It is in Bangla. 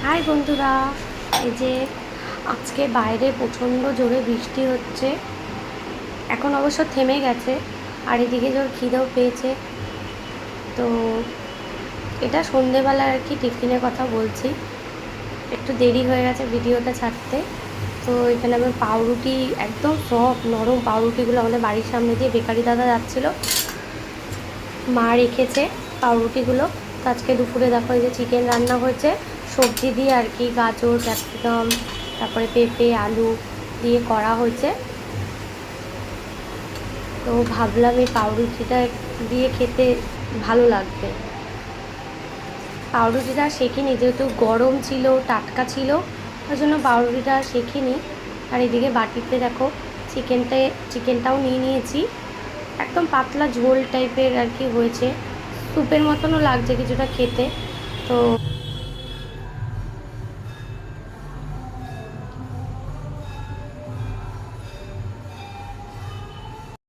হাই বন্ধুরা, এই যে আজকে বাইরে প্রচণ্ড জোরে বৃষ্টি হচ্ছে। এখন অবশ্য থেমে গেছে, আর এদিকে জোর খিদেও পেয়েছে। তো এটা সন্ধেবেলা আর কি টিফিনের কথা বলছি। একটু দেরি হয়ে গেছে ভিডিওটা ছাড়তে। তো এখানে আমি পাউরুটি, একদম সফট নরম পাউরুটিগুলো আমাদের বাড়ির সামনে দিয়ে বেকারি দাদা যাচ্ছিলো, মা রেখেছে পাউরুটিগুলো। তো আজকে দুপুরে দেখো এই যে চিকেন রান্না হয়েছে সবজি দিয়ে আর কি, গাজর, ক্যাপসিকাম, তারপরে পেঁপে, আলু দিয়ে করা হয়েছে। তো ভাবলাম এই পাউরুটিটা দিয়ে খেতে ভালো লাগবে। পাউরুটিটা শেখিনি, যেহেতু গরম ছিল, টাটকা ছিল, ওই জন্য পাউরুটিটা শেখিনি। আর এদিকে বাটিতে দেখো চিকেনটাও নিয়ে নিয়েছি। একদম পাতলা ঝোল টাইপের আর কি হয়েছে, স্যুপের মতনও লাগছে কিছুটা খেতে। তো